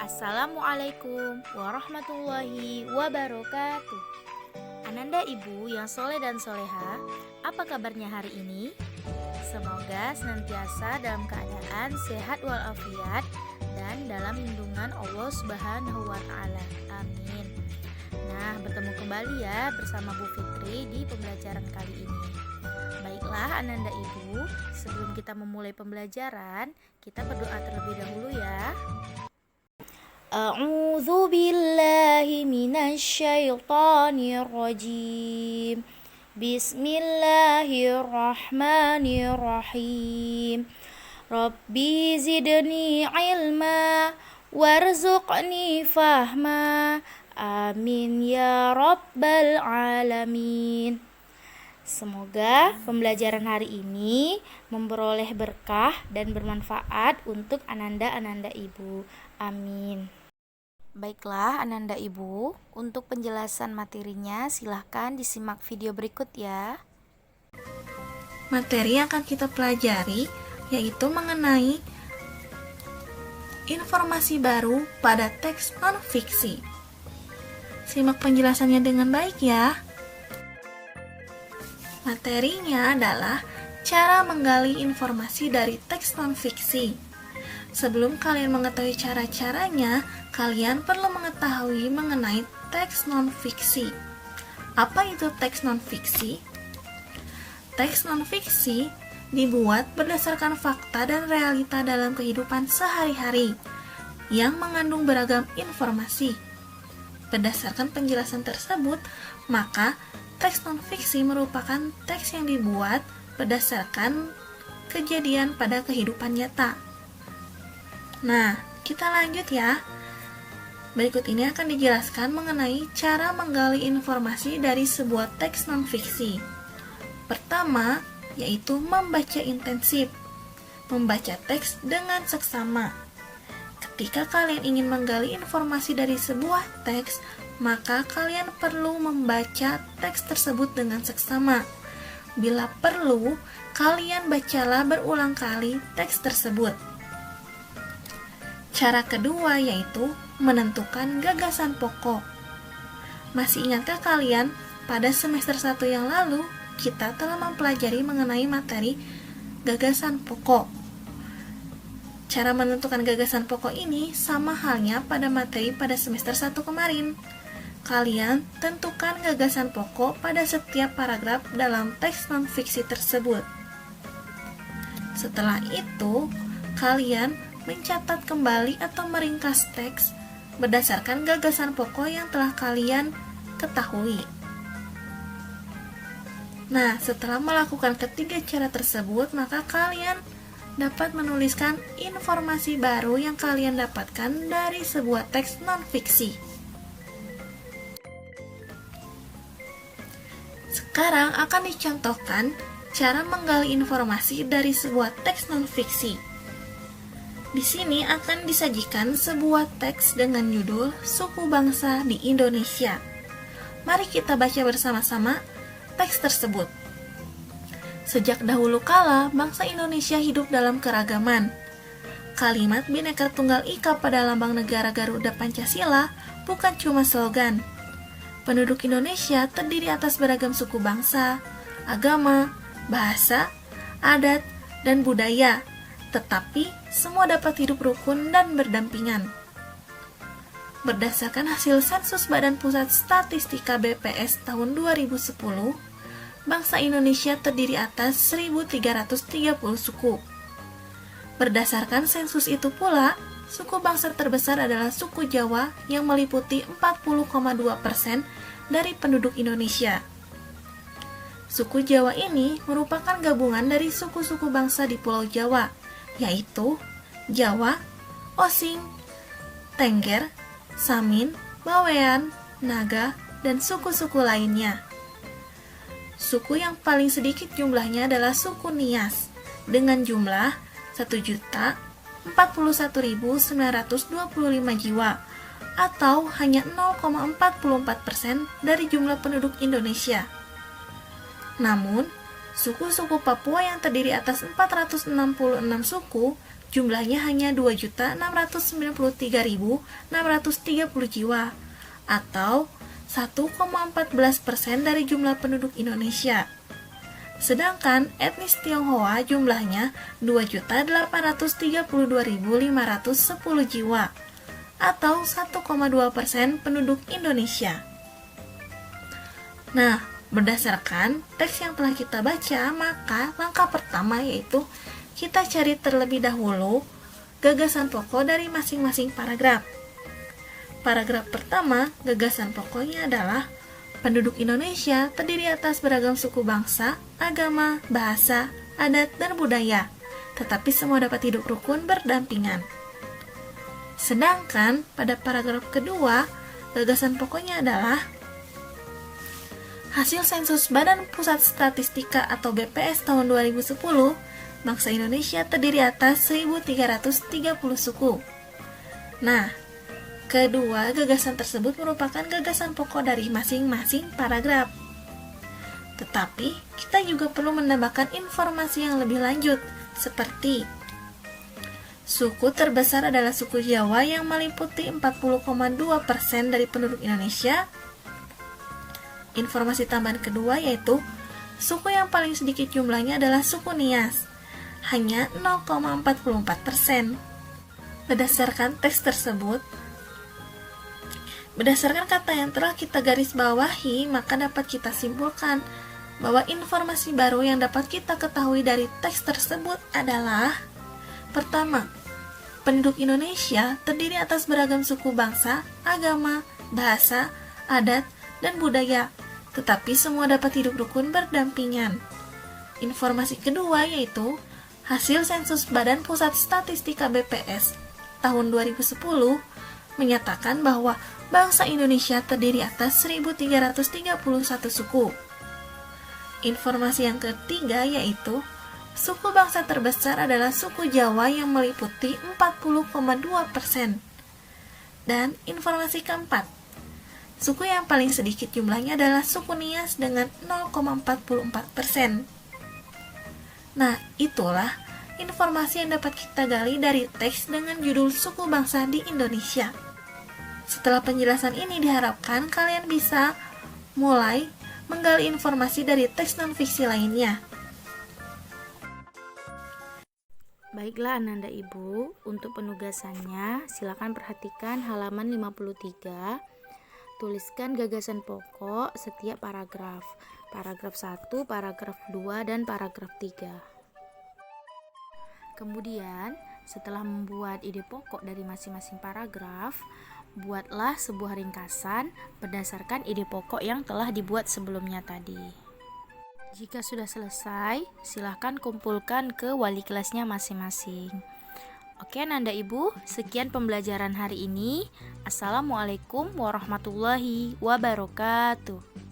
Assalamualaikum warahmatullahi wabarakatuh. Ananda ibu yang soleh dan soleha, apa kabarnya hari ini? Semoga senantiasa dalam keadaan sehat walafiat dan dalam lindungan Allah Subhanahu wa Ta'ala. Amin. Nah, bertemu kembali ya bersama Bu Fitri di pembelajaran kali ini. Baiklah Ananda ibu, sebelum kita memulai pembelajaran, kita berdoa terlebih dahulu ya. A'udzu billahi minasyaitonir rajim. Bismillahirrahmanirrahim. Rabbi zidni ilma warzuqni fahma. Amin ya rabbal alamin. Semoga pembelajaran hari ini memperoleh berkah dan bermanfaat untuk Ananda ibu. Amin. Baiklah Ananda ibu, untuk penjelasan materinya silahkan disimak video berikut ya. Materi yang akan kita pelajari yaitu mengenai informasi baru pada teks non-fiksi. Simak penjelasannya dengan baik ya. Materinya adalah cara menggali informasi dari teks non-fiksi. Sebelum kalian mengetahui cara-caranya, kalian perlu mengetahui mengenai teks non-fiksi. Apa itu teks non-fiksi? Teks non-fiksi dibuat berdasarkan fakta dan realita dalam kehidupan sehari-hari yang mengandung beragam informasi. Berdasarkan penjelasan tersebut, maka teks non-fiksi merupakan teks yang dibuat berdasarkan kejadian pada kehidupan nyata. Nah, kita lanjut ya. Berikut ini akan dijelaskan mengenai cara menggali informasi dari sebuah teks non-fiksi. Pertama, yaitu membaca intensif. Membaca teks dengan seksama. Ketika kalian ingin menggali informasi dari sebuah teks, maka kalian perlu membaca teks tersebut dengan seksama. Bila perlu, kalian bacalah berulang kali teks tersebut. Cara kedua yaitu menentukan gagasan pokok. Masih ingatkah kalian pada semester 1 yang lalu kita telah mempelajari mengenai materi gagasan pokok. Cara menentukan gagasan pokok ini sama halnya pada materi pada semester 1 kemarin. Kalian tentukan gagasan pokok pada setiap paragraf dalam teks non-fiksi tersebut. Setelah itu, kalian mencatat kembali atau meringkas teks berdasarkan gagasan pokok yang telah kalian ketahui. Nah, setelah melakukan ketiga cara tersebut, maka kalian dapat menuliskan informasi baru yang kalian dapatkan dari sebuah teks non-fiksi. Sekarang akan dicontohkan cara menggali informasi dari sebuah teks non-fiksi. Di sini akan disajikan sebuah teks dengan judul Suku Bangsa di Indonesia. Mari kita baca bersama-sama teks tersebut. Sejak dahulu kala, bangsa Indonesia hidup dalam keragaman. Kalimat Bhinneka Tunggal Ika pada lambang negara Garuda Pancasila bukan cuma slogan. Penduduk Indonesia terdiri atas beragam suku bangsa, agama, bahasa, adat, dan budaya, tetapi semua dapat hidup rukun dan berdampingan. Berdasarkan hasil sensus Badan Pusat Statistika BPS tahun 2010, bangsa Indonesia terdiri atas 1.330 suku. Berdasarkan sensus itu pula, suku bangsa terbesar adalah suku Jawa yang meliputi 40,2% dari penduduk Indonesia. Suku Jawa ini merupakan gabungan dari suku-suku bangsa di Pulau Jawa, yaitu Jawa, Osing, Tengger, Samin, Bawean, Naga, dan suku-suku lainnya. Suku yang paling sedikit jumlahnya adalah suku Nias dengan jumlah 1.041.925 jiwa atau hanya 0,44% dari jumlah penduduk Indonesia. Namun, suku-suku Papua yang terdiri atas 466 suku jumlahnya hanya 2.693.630 jiwa atau 1,14% dari jumlah penduduk Indonesia. Sedangkan etnis Tionghoa jumlahnya 2.832.510 jiwa atau 1,2% penduduk Indonesia. Nah, berdasarkan teks yang telah kita baca, maka langkah pertama yaitu kita cari terlebih dahulu gagasan pokok dari masing-masing paragraf. Paragraf pertama, gagasan pokoknya adalah penduduk Indonesia terdiri atas beragam suku bangsa, agama, bahasa, adat, dan budaya, tetapi semua dapat hidup rukun berdampingan. Sedangkan pada paragraf kedua, gagasan pokoknya adalah hasil sensus Badan Pusat Statistika atau BPS tahun 2010, bangsa Indonesia terdiri atas 1.330 suku. Nah, kedua gagasan tersebut merupakan gagasan pokok dari masing-masing paragraf. Tetapi, kita juga perlu menambahkan informasi yang lebih lanjut, seperti suku terbesar adalah suku Jawa yang meliputi 40,2% dari penduduk Indonesia. Informasi tambahan kedua yaitu suku yang paling sedikit jumlahnya adalah suku Nias, hanya 0,44%. Berdasarkan teks tersebut, berdasarkan kata yang telah kita garis bawahi, maka dapat kita simpulkan bahwa informasi baru yang dapat kita ketahui dari teks tersebut adalah: pertama, penduduk Indonesia terdiri atas beragam suku bangsa, agama, bahasa, adat, dan budaya, tetapi semua dapat hidup rukun berdampingan. Informasi kedua yaitu hasil sensus Badan Pusat Statistika BPS tahun 2010 menyatakan bahwa bangsa Indonesia terdiri atas 1.331 suku. Informasi yang ketiga yaitu suku bangsa terbesar adalah suku Jawa yang meliputi 40,2%. Dan informasi keempat, suku yang paling sedikit jumlahnya adalah suku Nias dengan 0,44%. Nah, itulah informasi yang dapat kita gali dari teks dengan judul Suku Bangsa di Indonesia. Setelah penjelasan ini diharapkan kalian bisa mulai menggali informasi dari teks non-fiksi lainnya. Baiklah Ananda Ibu, untuk penugasannya silakan perhatikan halaman 53. Tuliskan gagasan pokok setiap paragraf. Paragraf 1, paragraf 2, dan paragraf 3. Kemudian, setelah membuat ide pokok dari masing-masing paragraf, buatlah sebuah ringkasan berdasarkan ide pokok yang telah dibuat sebelumnya tadi. Jika sudah selesai, silahkan kumpulkan ke wali kelasnya masing-masing. Oke Nanda Ibu, sekian pembelajaran hari ini. Assalamualaikum warahmatullahi wabarakatuh.